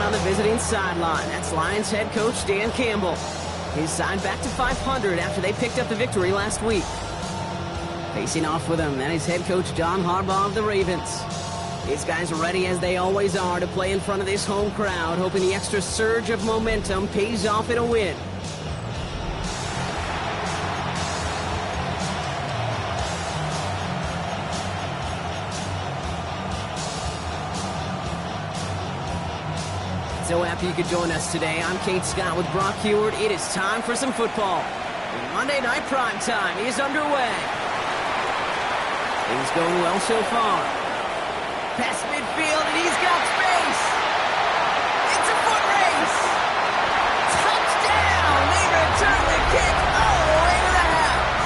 on the visiting sideline. That's Lions head coach Dan Campbell. He's signed back to 500 after they picked up the victory last week. Facing off with him, that is head coach John Harbaugh of the Ravens. These guys are ready, as they always are, to play in front of this home crowd, hoping the extra surge of momentum pays off in a win. So happy you could join us today. I'm Kate Scott with Brock Heward. It is time for some football. Monday Night Prime Time is underway. Things going well so far. Past midfield, and he's got space. It's a foot race. Touchdown! They return the kick all the way to the house.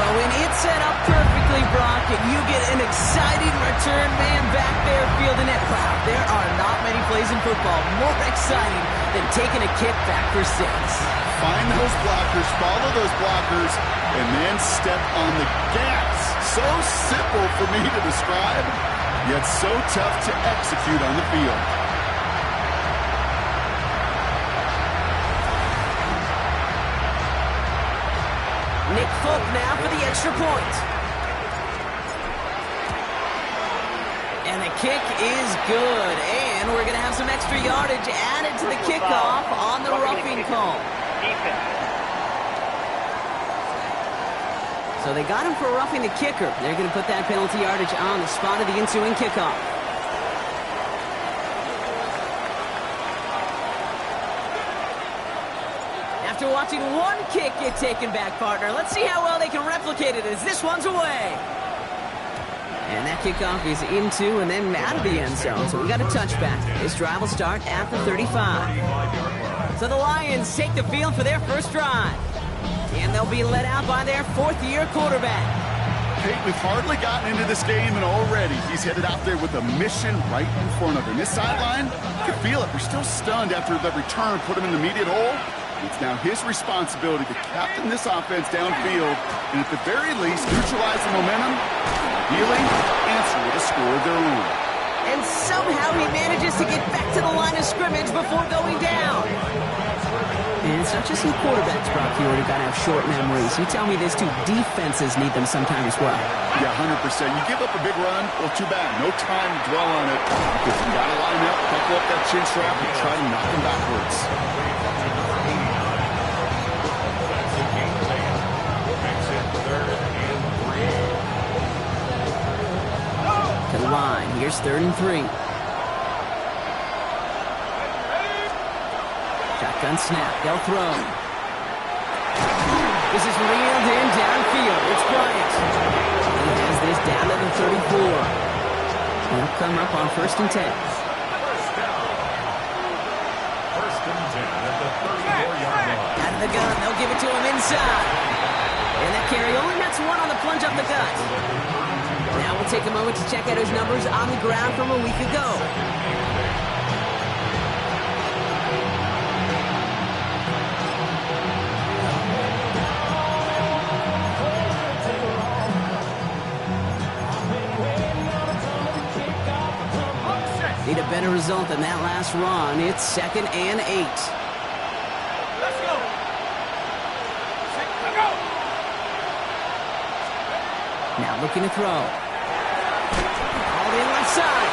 Well, when it's set up perfectly, Brock, and you get an exciting return man back there fielding it, wow, there are not many plays in football more exciting than taking a kick back for 6. Find those blockers, follow those blockers, and then step on the gas. So simple for me to describe, yet so tough to execute on the field. Nick Folk now for the extra point. And the kick is good. And we're going to have some extra yardage added to the kickoff on the roughing call. So they got him for roughing the kicker. They're going to put that penalty yardage on the spot of the ensuing kickoff. After watching one kick get taken back, partner, let's see how well they can replicate it as this one's away. And that kickoff is into and then out of the end zone. So we got a touchback. This drive will start at the 35. So the Lions take the field for their first drive. And they'll be led out by their fourth-year quarterback. Kate, we've hardly gotten into this game, and already he's headed out there with a mission right in front of him. This sideline, you can feel it. We're still stunned after the return put him in the immediate hole. It's now his responsibility to captain this offense downfield and at the very least neutralize the momentum, ideally answer with a score of their own. And somehow he manages to get back to the line of scrimmage before going down. And it's not just the quarterbacks, Brock, here who got to have short memories. You tell me this too, defenses need them sometime as well. Yeah, 100%. You give up a big run, well, too bad. No time to dwell on it because you got to line up, buckle up that chin strap, and try to knock them backwards. To the line. Here's 3rd and 3. Shotgun snap. They'll throw. This is reeled in downfield. It's Bryant. He has this down to the 34. They'll come up on 1st and 10. First and 10 at the 34-yard line. Out of the gun. They'll give it to him inside. And that carry only gets one on the plunge up the gut. Now we'll take a moment to check out his numbers on the ground from a week ago. Need a better result than that last run. It's 2nd and 8. Let's go. Now looking to throw. All in left side.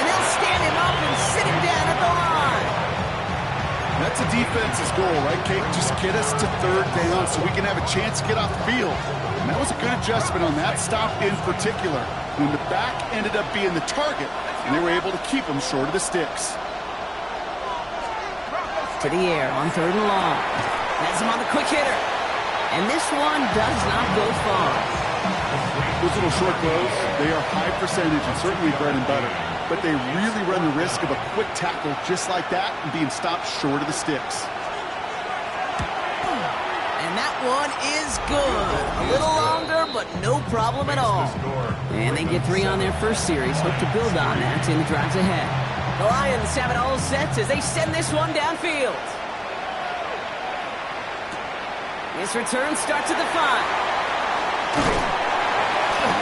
And they'll stand him up and sit him down at the line. That's a defense's goal, right, Kate? Just get us to 3rd down so we can have a chance to get off the field. And that was a good adjustment on that stop in particular, when the back ended up being the target, and they were able to keep him short of the sticks. To the air on 3rd and long. Has him on the quick hitter. And this one does not go far. Those little short throws, they are high percentage and certainly bread and butter. But they really run the risk of a quick tackle just like that and being stopped short of the sticks. And that one is good. A little longer, but no problem at all. And they get 3 on their first series. Hope to build on that in the drives ahead. The Lions have it all set as they send this one downfield. This return starts at the 5.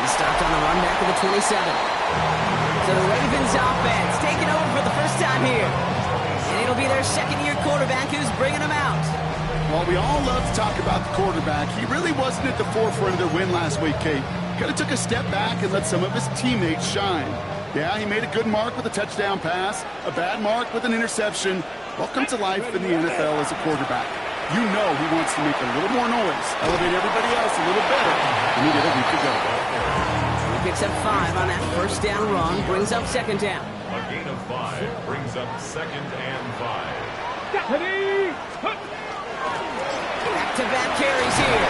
He stopped on the run back to the 27. So the Ravens offense taking over for the first time here. And it'll be their second-year quarterback who's bringing them out. While we all love to talk about the quarterback, he really wasn't at the forefront of their win last week, Kate. Kind of took a step back and let some of his teammates shine. Yeah, he made a good mark with a touchdown pass, a bad mark with an interception. Welcome to life in the NFL as a quarterback. You know he wants to make a little more noise, elevate everybody else a little better than he did a week ago. He picks up 5 on that first down run, brings up second down. A gain of 5 brings up 2nd and 5. Back-to-back carries here.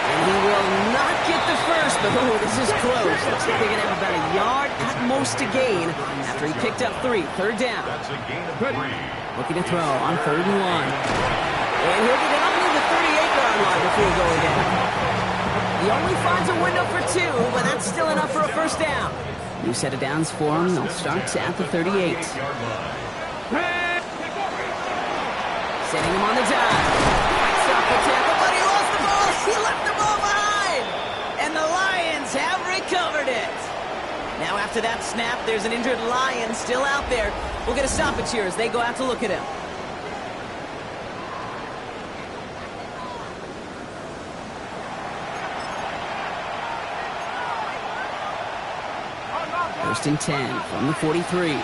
And he will not get the first, but oh, this is close. Looks like they're going to have about a yard at most to gain after he picked up 3. Third down. That's a gain of 3. Looking to throw on 3rd and 1. And he'll get it up near the 38-yard line before going down. He only finds a window for 2, but that's still enough for a first down. New set of downs for him. They'll start at the 38. Setting him on the dive. Stop the tackle, but he lost the ball. He left the ball behind. And the Lions have recovered it. Now after that snap, there's an injured Lion still out there. We'll get a stoppage here as they go out to look at him. First and 10 from the 43.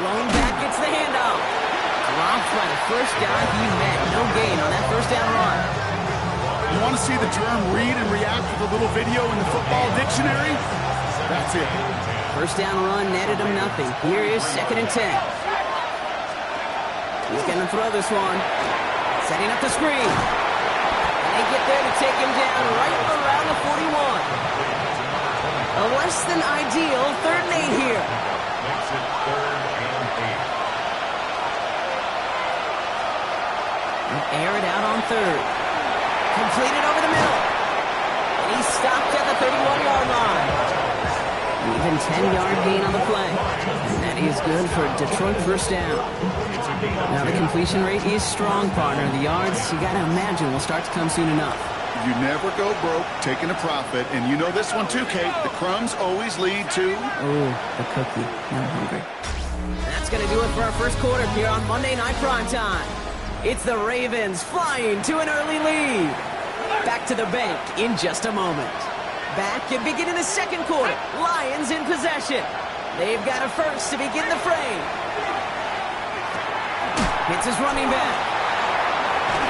Rolling back, gets the handoff. Dropped by the first guy he met. No gain on that first down run. You want to see the term read and react with a little video in the football dictionary? That's it. First down run netted him nothing. Here is 2nd and 10. He's going to throw this one. Setting up the screen. And they get there to take him down right around the 41. A less than ideal 3rd and 8 here. Makes it 3rd and 8. Air it out on 3rd. Completed over the middle. And he stopped at the 31-yard line. Even 10-yard gain on the play. And that is good for Detroit first down. Now the completion rate is strong, partner. The yards, you got to imagine, will start to come soon enough. You never go broke taking a profit. And you know this one too, Kate. The crumbs always lead to... Oh, the cookie. Now I'm hungry. That's going to do it for our first quarter here on Monday Night Primetime. It's the Ravens flying to an early lead. Back to the bank in just a moment. Back and beginning the second quarter. Lions in possession. They've got a first to begin the frame. Hits his running back.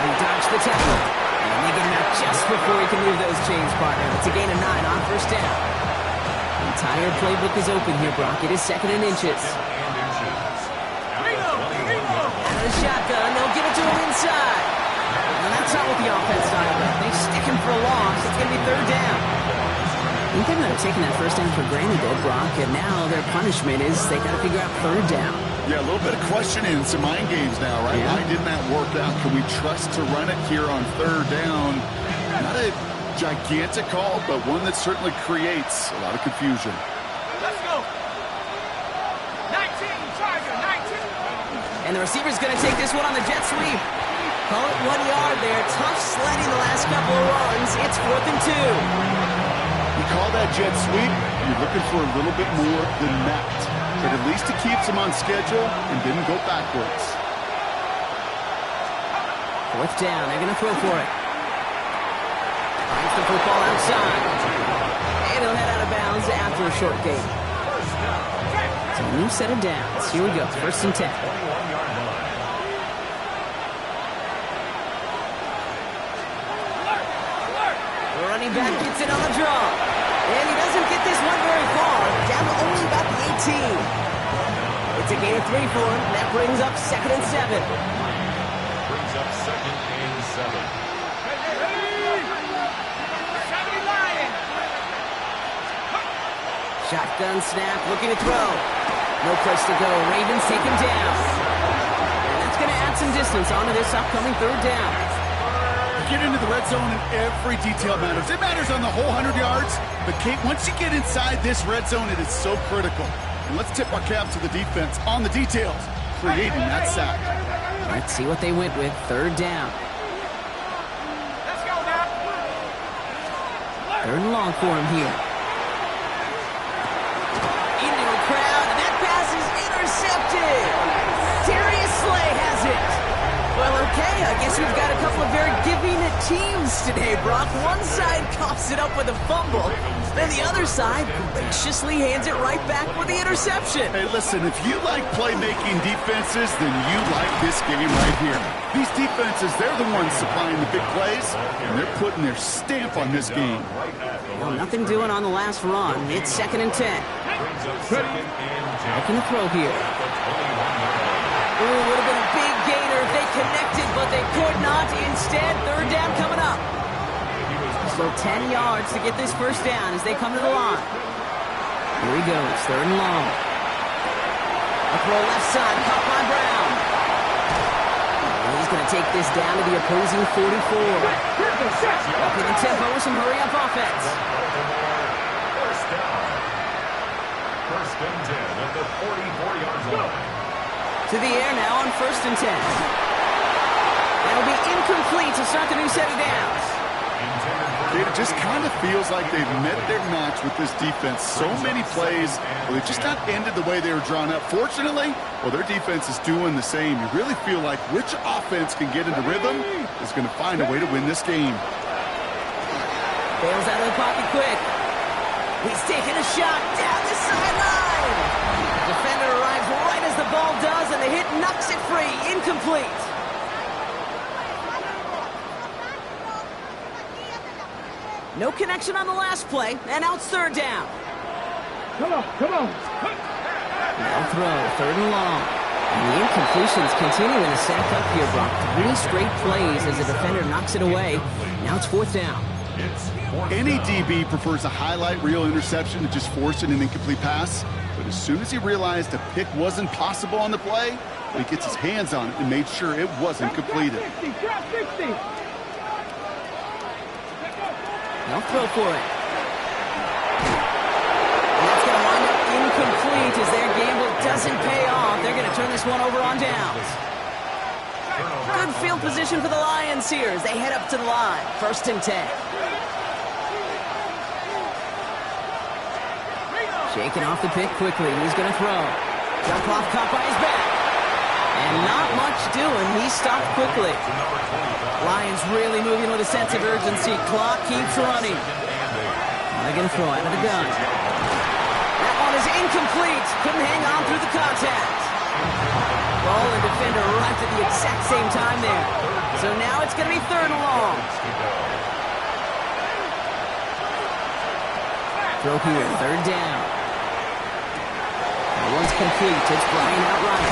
He dodged the tackle. And they get him out just before he can move those chains, partner. It's a gain of 9 on first down. The entire playbook is open here, Brock. It is 2nd and inches. Out of the shotgun, they'll give it to him inside. And that's not what the offense started with. They stick him for a loss. It's going to be 3rd down. I think they might have taken that first down for granted, though, Brock. And now their punishment is they got to figure out 3rd down. Yeah, a little bit of questioning and some mind games now, right? Yeah. Why didn't that work out? Can we trust to run it here on 3rd down? Not a gigantic call, but one that certainly creates a lot of confusion. Let's go. 19, Tiger, 19. And the receiver's going to take this one on the jet sweep. Call it 1 yard there. Tough sledding the last couple of runs. It's 4th and 2. You call that jet sweep, you're looking for a little bit more than that. But at least it keeps him on schedule and didn't go backwards. 4th down. They're going to throw for it. Finds the football outside. And he'll head out of bounds after a short gain. So a new set of downs. Here we go. 1st and 10. The running back gets it on the draw. And he doesn't get this one very far. Down to only about the 18. It's a gain of 3 for him. That brings up 2nd and 7. Brings up 2nd and 7. Shotgun snap, looking to throw. No place to go. Ravens take him down. And that's going to add some distance onto this upcoming 3rd down. Get into the red zone and every detail matters. It matters on the whole 100 yards. But, Kate, once you get inside this red zone, it is so critical. And let's tip our cap to the defense on the details, creating that sack. Let's see what they went with. 3rd down. Third and long for him here. Into a crowd, and that pass is intercepted. Darius Slay has it. Well, okay, I guess we've got a couple of very giving teams today, Brock. One side coughs it up with a fumble, then the other side graciously hands it right back with the interception. Hey, listen, if you like playmaking defenses, then you like this game right here. These defenses, they're the ones supplying the big plays, and they're putting their stamp on this game. Well, nothing doing on the last run. It's 2nd and 10. Looking to throw here. Ooh, would have been a big gainer if they connected, but they could not. Instead, third down coming up. So 10 yards to get this first down as they come to the line. Here he goes, third and long. A throw left side, caught by Brown. And he's going to take this down to the opposing 44. Up in the tempo with some hurry-up offense. First down. First and 10 at the 44-yard line. To the air now on 1st and 10. That'll be incomplete to start the new set of downs. It just kind of feels like they've met their match with this defense. So many plays, well, they've just not ended the way they were drawn up. Fortunately, well, their defense is doing the same. You really feel like which offense can get into rhythm is going to find a way to win this game. Bails out of the pocket quick. He's taking a shot down the sideline. Defender arrives right as the ball does, and the hit knocks it free. Incomplete. No connection on the last play, and now it's third down. Come on. Now throw, third and long. And the incompletions continuing to stack up here, Brock. 3 straight plays as the defender knocks it away. Now it's 4th down. Any DB prefers a highlight reel interception to just forcing an incomplete pass. But as soon as he realized a pick wasn't possible on the play, he gets his hands on it and made sure it wasn't completed. Now throw for it. And that's going to wind up incomplete as their gamble doesn't pay off. They're going to turn this one over on downs. Good field position for the Lions here as they head up to the line. 1st and 10. Shaking off the pick quickly. He's going to throw. Jump off, caught by his back. And not much doing. He stopped quickly. Lions really moving with a sense of urgency. Clock keeps running. They're going to throw out of the gun. That one is incomplete. Couldn't hang on through the contact. Ball and defender arrived at the exact same time there. So now it's going to be third and long. Throw here, third down. That one's complete. It's Brian outright.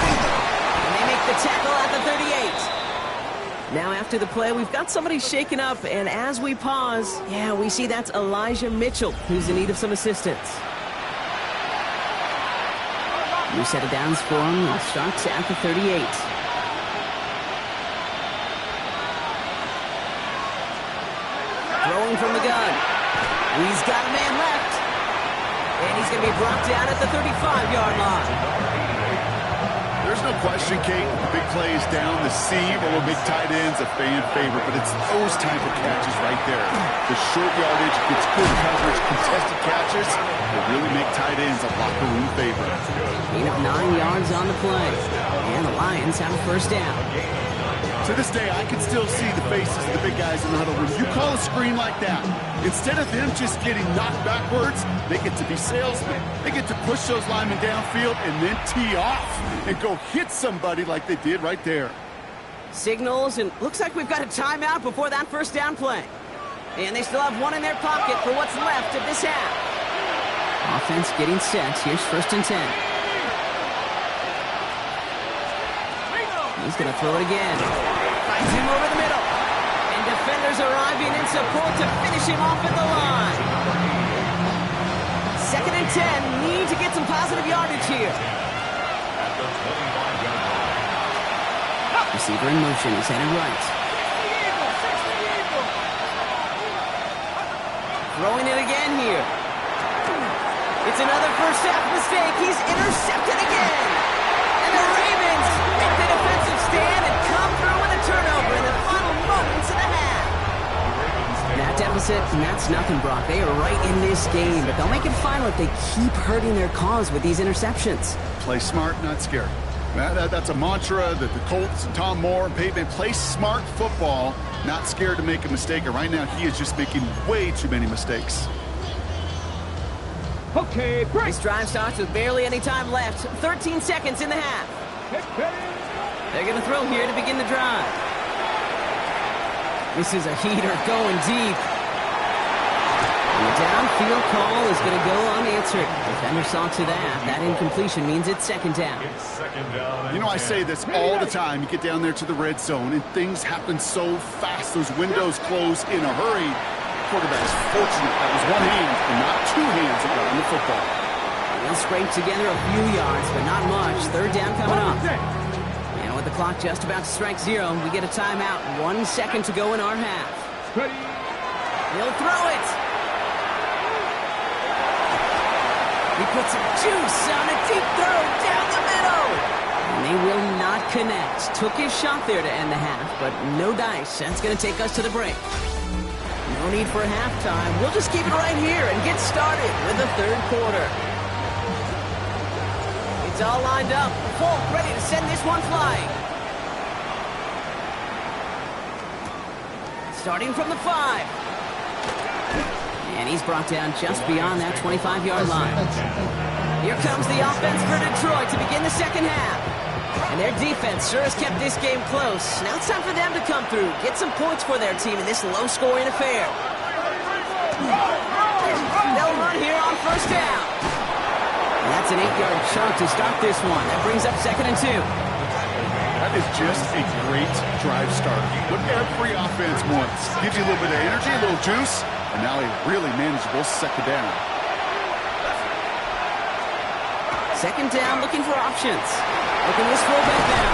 And they make the tackle at the 38. Now after the play, we've got somebody shaken up, and as we pause, yeah, we see that's Elijah Mitchell, who's in need of some assistance. New set of downs for him. It starts at the 38. Throwing from the gun. He's got a man left. And he's going to be brought down at the 35-yard line. There's no question, Kate, the big plays down the seam or big tight ends a fan favorite, but it's those type of catches right there. The short yardage, gets good coverage, contested catches that really make tight ends a locker room favorite. Gain of 9 yards on the play. And the Lions have a first down. To this day, I can still see the faces of the big guys in the huddle room. You call a screen like that, instead of them just getting knocked backwards, they get to be salesmen. They get to push those linemen downfield and then tee off and go hit somebody like they did right there. Signals, and looks like we've got a timeout before that first down play. And they still have one in their pocket for what's left of this half. Offense getting set. Here's 1st and 10. He's going to throw it again. Finds him over the middle. And defenders arriving in support to finish him off at the line. 2nd and 10. Need to get some positive yardage here. Receiver in motion. He's headed right. Throwing it again here. It's another first half mistake. He's intercepted again. And the Ravens make the defensive stand and come through with a turnover in the final moments of the half. That deficit and that's nothing, Brock. They are right in this game, but they'll make it final if they keep hurting their cause with these interceptions. Play smart, not scared. That's a mantra that the Colts and Tom Moore and Peyton play smart football, not scared to make a mistake. And right now, he is just making way too many mistakes. Okay, break. This drive starts with barely any time left. 13 seconds in the half. They're going to throw here to begin the drive. This is a heater going deep. The downfield call is going to go unanswered. Defender saw to that. That incompletion means it's second down. You know, I say this all the time. You get down there to the red zone, and things happen so fast. Those windows close in a hurry. Quarterback's fortunate that was one hand and not two hands around the football. They'll scrape together a few yards, but not much. Third down coming up. And with the clock just about to strike 0, we get a timeout. 1 second to go in our half. He'll throw it. He puts some juice on a deep throw down the middle. And they will not connect. Took his shot there to end the half, but no dice. That's going to take us to the break. No need for halftime. We'll just keep it right here and get started with the third quarter. It's all lined up. Folk ready to send this one flying. Starting from the 5. And he's brought down just beyond that 25-yard line. Here comes the offense for Detroit to begin the second half. And their defense sure has kept this game close. Now it's time for them to come through, get some points for their team in this low-scoring affair. They'll run here on first down. And that's an 8-yard chunk to start this one. That brings up 2nd and 2. That is just a great drive start. What every offense wants. Gives you a little bit of energy, a little juice, and now a really manageable second down. Second down, looking for options. Looking this fullback now.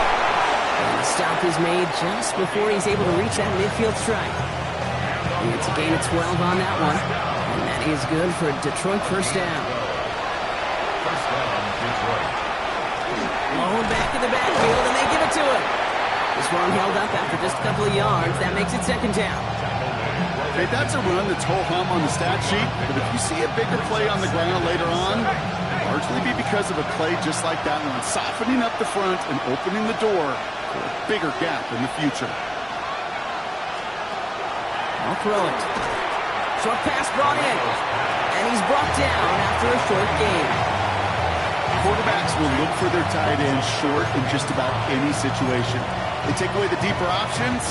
And the stop is made just before he's able to reach that midfield strike. It's a gain of 12 on that one. And that is good for Detroit first down. First down, Detroit. Blown back in the backfield, and they give it to him. This one held up after just a couple of yards. That makes it second down. Okay, that's a run that's ho-hum on the stat sheet, but if you see a bigger play on the ground later on, largely be because of a play just like that one, softening up the front and opening the door for a bigger gap in the future. I'll throw it. Short pass brought in, and he's brought down after a short gain. Quarterbacks will look for their tight end short in just about any situation. They take away the deeper options.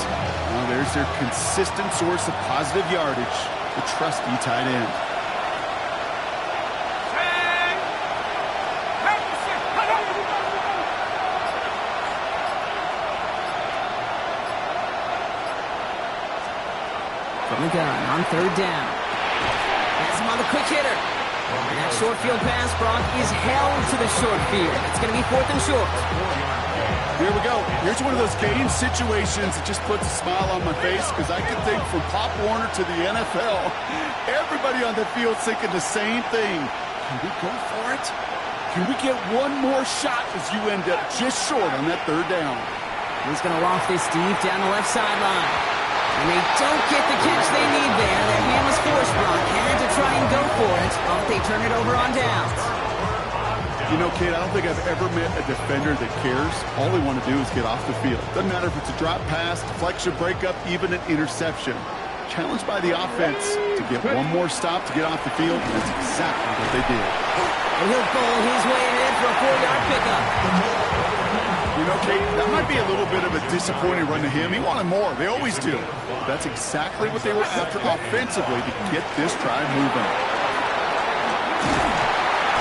Well, there's their consistent source of positive yardage, the trusty tight end. From the gun on third down. Has him on the quick hitter. And that short field pass, Brock, is held to the short field. It's going to be 4th and short. Here we go. Here's one of those game situations that just puts a smile on my face because I can think from Pop Warner to the NFL, everybody on the field thinking the same thing. Can we go for it? Can we get one more shot as you end up just short on that third down? He's going to loft this deep down the left sideline. And they don't get the catch they need there. Their hand was forced, Brock. Had to try and go for it, but they turn it over on downs. You know, Kate, I don't think I've ever met a defender that cares. All they want to do is get off the field. Doesn't matter if it's a drop pass, deflection, breakup, even an interception. Challenged by the offense to get one more stop to get off the field, and that's exactly what they did. And he'll bowl his way in for a 4-yard pickup. You know, Kate, that might be a little bit of a disappointing run to him. He wanted more. They always do. But that's exactly what they were after offensively to get this drive moving.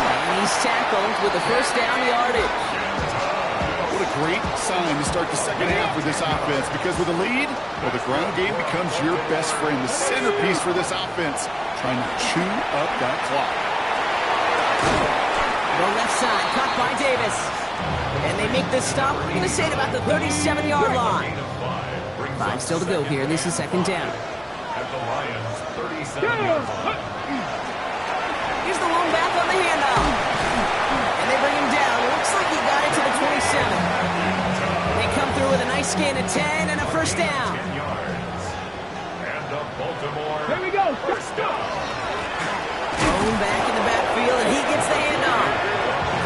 And he's tackled with the first down yardage. What a great sign to start the second half for this offense, because with a lead, well, the ground game becomes your best friend, the centerpiece for this offense, trying to chew up that clock. The left side, caught by Davis. And they make this stop, I'm going to say, at about the 37-yard line. 5 still to go here. This is second down. At the Lions, 37-yard line. Here's the lone back on the handoff. And they bring him down. It looks like he got it to the 27. They come through with a nice gain of 10 and a first down. 10 yards. And the Baltimore. Here we go. First Thrown back in the backfield, and he gets the handoff.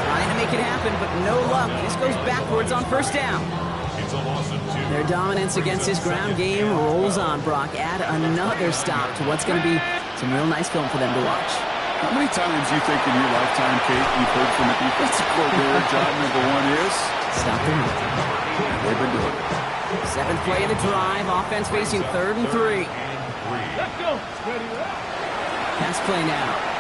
Trying to make it happen, but no luck. This goes backwards on first down. It's a loss of 2. Their dominance against his ground game rolls on, Brock. Add another stop to what's going to be some real nice film for them to watch. How many times do you think in your lifetime, Kate, you've heard from a defensive coordinator, job number one is? Stop the run. They've been doing it. 7th play of the drive. Offense facing 3rd and 3. Let's go. Pass play now.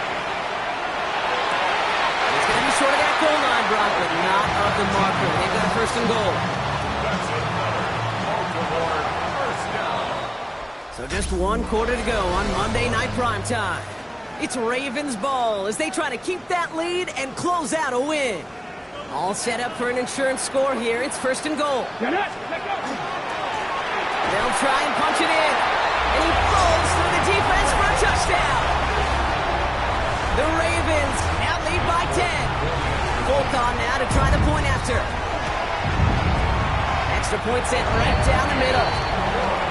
It's going to be short of that goal line, Brock, but not of the marker. They've got a 1st and goal. That's another Baltimore first down. So just 1 quarter to go on Monday Night Primetime. It's Ravens ball as they try to keep that lead and close out a win. All set up for an insurance score here. It's 1st and goal. They'll try and punch it in. And he falls through the defense for a touchdown. The Ravens now lead by 10. Bolt on now to try the point after. Extra point sent right down the middle.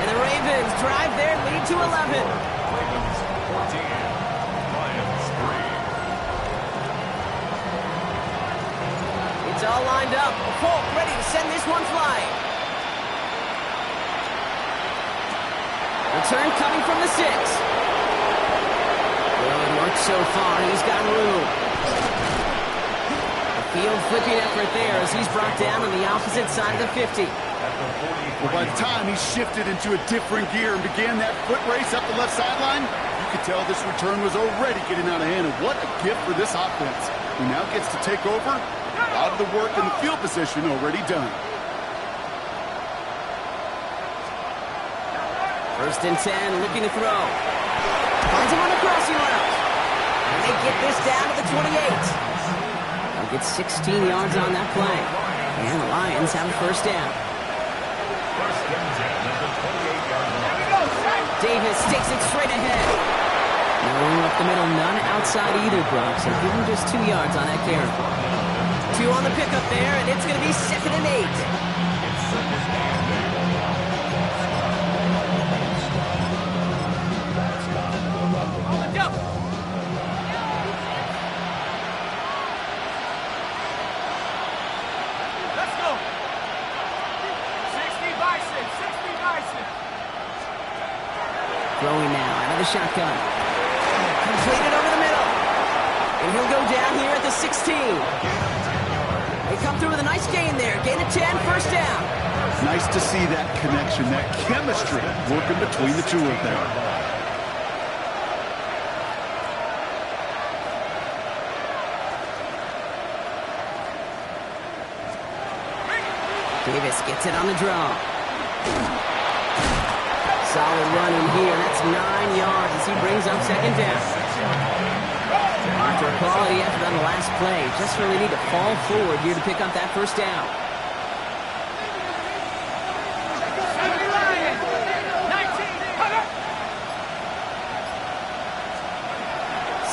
And the Ravens drive their lead to 11. Ravens 14, Lions 3. It's all lined up. Polk ready to send this one flying. Return coming from the 6. Good work so far. He's got room. A field flipping effort there as he's brought down on the opposite side of the 50. Well, by the time he shifted into a different gear and began that foot race up the left sideline, you could tell this return was already getting out of hand. And what a gift for this offense, who now gets to take over. A lot of the work in the field position already done. 1st and 10, looking to throw. Finds him on the crossing route. And they get this down to the 28. They'll get 16 yards on that play. And the Lions have a 1st down. 1st and 10 at the 28-yard line. Davis takes it straight ahead. No room up the middle, none outside either, Brock. So give him just 2 yards on that carry. 2 on the pickup there, and it's going to be 2nd and 8. It's 2nd and 8. Go. Let's go. 60 Bison. 60 Bison. Throwing now out of the shotgun. Completed over the middle. And he'll go down here at the 16. They come through with a nice gain there. Gain of 10, 1st down. Nice to see that connection, that chemistry working between the two of them. Davis gets it on the draw. Solid run in here. That's 9 yards as he brings up 2nd down. After a quality effort on the last play, just really need to fall forward here to pick up that 1st down. 70 Lions. 19. Cover.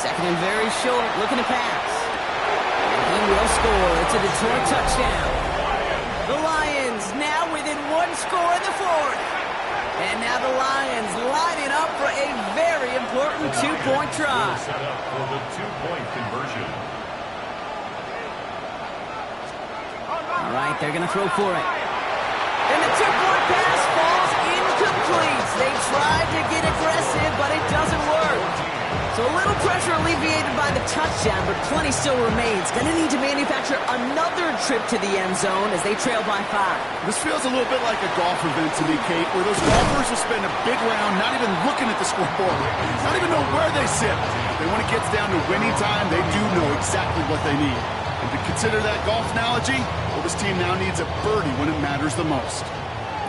2nd and very short, looking to pass. And he will score. It's a Detroit touchdown. The Lions now within 1 score in the 4th. And now the Lions lining up for a very important 2-point try. Set up for the 2-point conversion. All right, they're going to throw for it. And the 2-point pass falls incomplete. They tried to get aggressive, but it doesn't work. So a little pressure alleviated by the touchdown, but plenty still remains. Going to need to manufacture another trip to the end zone as they trail by 5. This feels a little bit like a golf event to me, Kate, where those golfers will spend a big round not even looking at the scoreboard, not even know where they sit. Then when it gets down to winning time, they do know exactly what they need. And to consider that golf analogy, well, this team now needs a birdie when it matters the most.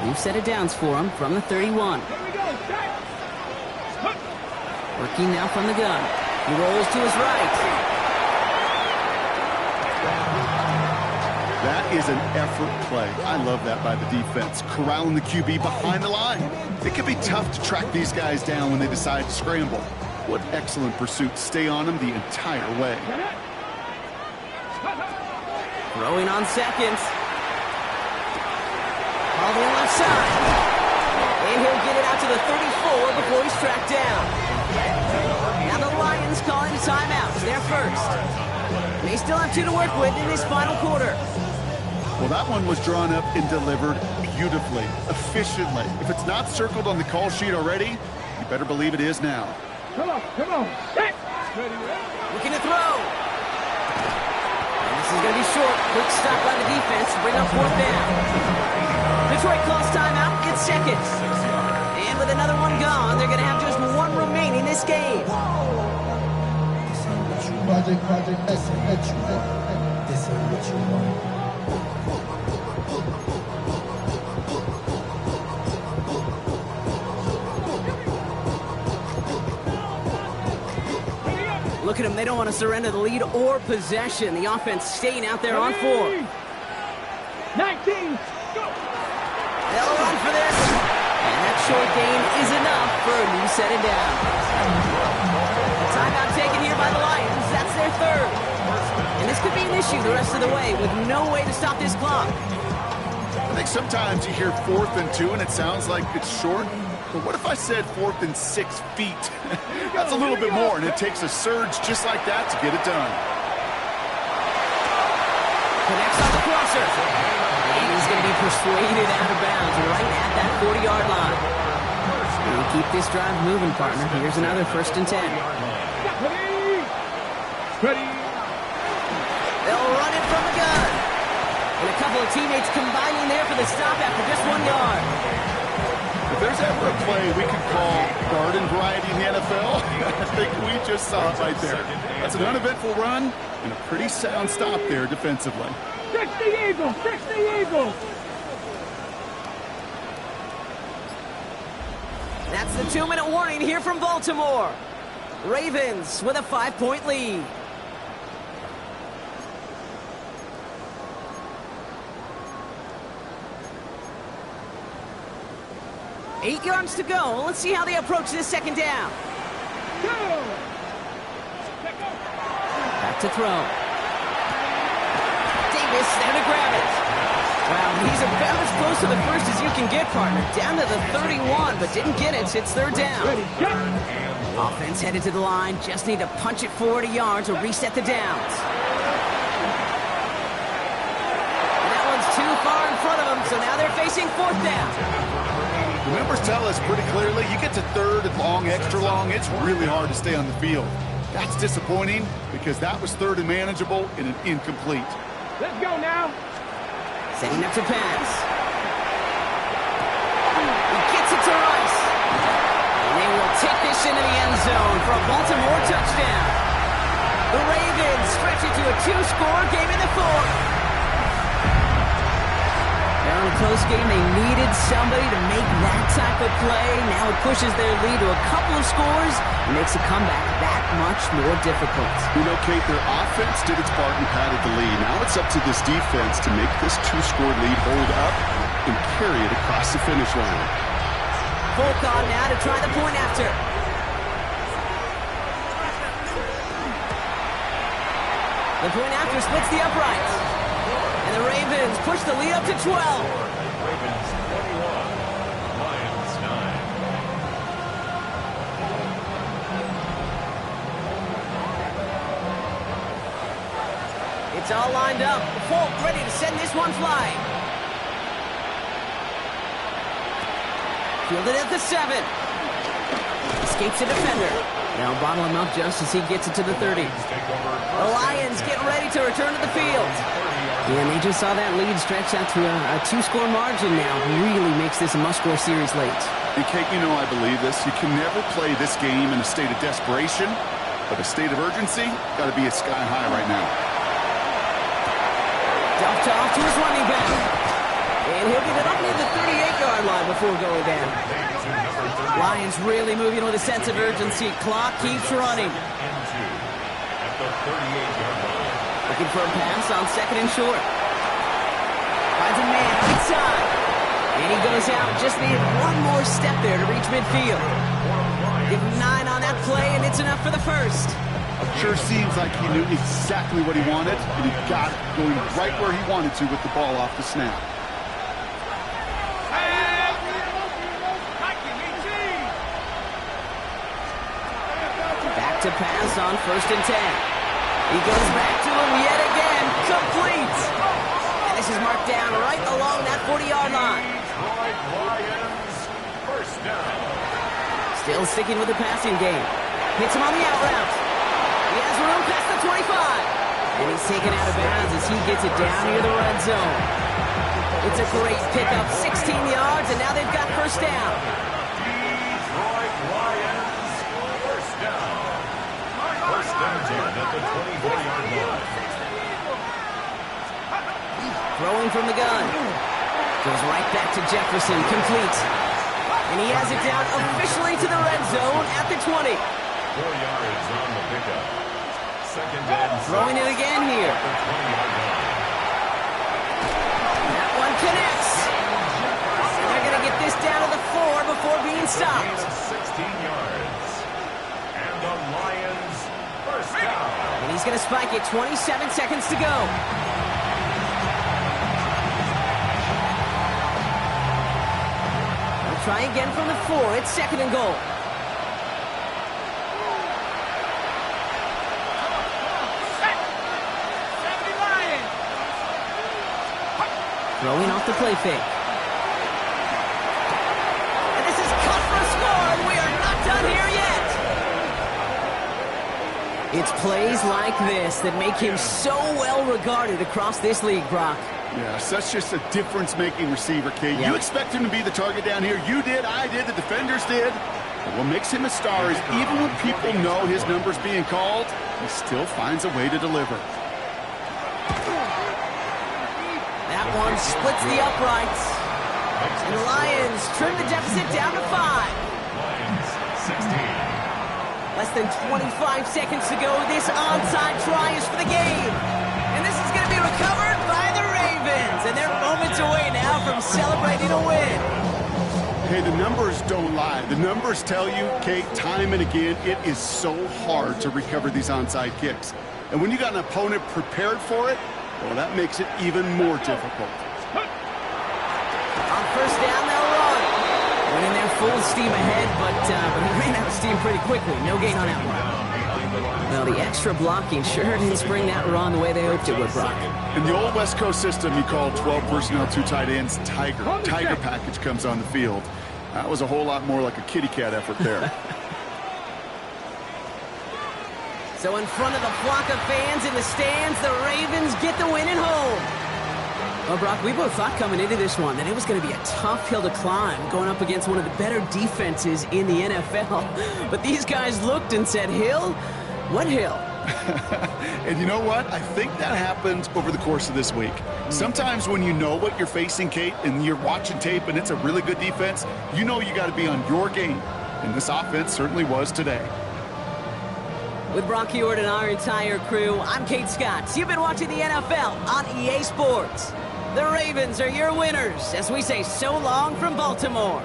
We've set it downs for him from the 31. Working now from the gun. He rolls to his right. That is an effort play. I love that by the defense. Corralling the QB behind the line. It can be tough to track these guys down when they decide to scramble. What excellent pursuit. Stay on them the entire way. Throwing on 2nd. All the way left side. And he'll get it out to the 34 before he's tracked down. Now the Lions Lions calling a timeout. It's their first. They still have 2 to work with in this final quarter. Well, that one was drawn up and delivered beautifully, efficiently. If it's not circled on the call sheet already, you better believe it is now. Come on. Set. Looking to throw. And this is going to be short. Quick stop by the defense to bring up 4th down. Detroit calls timeout. It's seconds. And with another one gone, they're going to have just 1 remaining this game. Look at them. They don't want to surrender the lead or possession. The offense staying out there on 4. 19. Go. They'll run for this. And that short gain is enough for a new set it down. A timeout taken here by the Lions. That's their 3rd. And this could be an issue the rest of the way with no way to stop this clock. I think sometimes you hear 4th and 2 and it sounds like it's short. But what if I said 4th and 6 feet? That's a little bit more, and it takes a surge just like that to get it done. Connects on the crosser. And he's going to be persuaded out of bounds right at that 40-yard line. And keep this drive moving, partner. Here's another 1st and 10. Ready. They'll run it from the gun. And a couple of teammates combining there for the stop after just 1 yard. If there's ever a play we could call garden variety in the NFL, I think we just saw it right there. That's an uneventful run and a pretty sound stop there defensively. 60 Eagles. That's the 2-minute warning here from Baltimore. Ravens with a 5-point lead. Eight yards to go. Let's see how they approach this 2nd down. Back to throw. Davis there to grab it. Wow, he's about as close to the first as you can get, partner. Down to the 31, but didn't get it. It's 3rd down. Offense headed to the line. Just need to punch it 40 yards or reset the downs. And that one's too far in front of them, so now they're facing 4th down. The numbers tell us pretty clearly, you get to 3rd and long, extra long, it's really hard to stay on the field. That's disappointing because that was 3rd and manageable and an incomplete. Let's go now. Setting up to pass. He gets it to Rice. And they will take this into the end zone for a Baltimore touchdown. The Ravens stretch it to a 2-score game in the 4th. Now in a close game, they needed somebody to make that type of play. Now it pushes their lead to a couple of scores and makes a comeback that much more difficult. You know, Kate, their offense did its part and padded the lead. Now it's up to this defense to make this 2-score lead hold up and carry it across the finish line. Folk on now to try the point after. The point after splits the uprights. And the Ravens push the lead up to 12. Ravens 21, Lions 9. It's all lined up. Folk ready to send this one flying. Fielded at the 7. Escapes a defender. Now bottle him up just as he gets it to the 30. The Lions get ready to return to the field. And they just saw that lead stretch out to a 2-score margin now. Really makes this a must-score series late. And Kate, you know I believe this. You can never play this game in a state of desperation, but a state of urgency got to be at sky high right now. Dumped off to his running back. And he'll get it up near the 38-yard line before going down. Lions really moving with a sense of urgency. Clock keeps running. At the 38-yard line. Looking for a pass on 2nd and short. Finds a man inside. And he goes out. Just needed one more step there to reach midfield. Give him 9 on that play, and it's enough for the first. Sure seems like he knew exactly what he wanted, and he got it going right where he wanted to with the ball off the snap. Back to pass this on 1st and 10. He goes back to him yet again. Complete. And this is marked down right along that 40-yard line. Detroit Lions, first down. Still sticking with the passing game. Hits him on the out route. He has room past the 25. And he's taken out of bounds as he gets it down near the red zone. It's a great pickup, 16 yards, and now they've got first down. Detroit Lions, first down. First and 10 at the 24-yard line. Throwing from the gun. Goes right back to Jefferson, complete. And he has it down officially to the red zone at the 20. 4 yards on the pickup. Second and 6. Throwing it again here. At the 20-yard line. That one connects. And they're going to get this down to the 4 before being stopped. 16 yards. And the Lions, first down. And he's going to spike it, 27 seconds to go. They'll try again from the 4. It's 2nd and goal. Throwing off the play fake. And this is cut for a score, and we are not done here yet. It's plays like this that make him so well regarded across this league, Brock. Yeah, such just a difference-making receiver, Kate. Yep. You expect him to be the target down here. You did, I did, the defenders did. But what makes him a star is even when people know his number's being called, he still finds a way to deliver. That one splits the uprights. And the Lions trim the deficit down to 5. Lions, 16. Less than 25 seconds to go. This onside try is for the game. And this is going to be recovered by the Ravens. And they're moments away now from celebrating a win. Hey, the numbers don't lie. The numbers tell you, Kate, time and again, it is so hard to recover these onside kicks. And when you got an opponent prepared for it, well, that makes it even more difficult. On first down, they'll run. Went in there full steam ahead, but he ran out of steam pretty quickly. No gain on that one. Well, the extra blocking sure didn't spring that run the way they hoped it would, Brock. In the old West Coast system, you called 12 personnel, 2 tight ends, Tiger. Tiger package comes on the field. That was a whole lot more like a kitty cat effort there. So in front of the flock of fans in the stands, the Ravens get the win at home. Well, Brock, we both thought coming into this one that it was going to be a tough hill to climb, going up against one of the better defenses in the NFL. But these guys looked and said, Hill? What hill? And you know what? I think that happens over the course of this week. Sometimes when you know what you're facing, Kate, and you're watching tape and it's a really good defense, you know you got to be on your game. And this offense certainly was today. With Brock Heward and our entire crew, I'm Kate Scott. You've been watching the NFL on EA Sports. The Ravens are your winners as we say so long from Baltimore.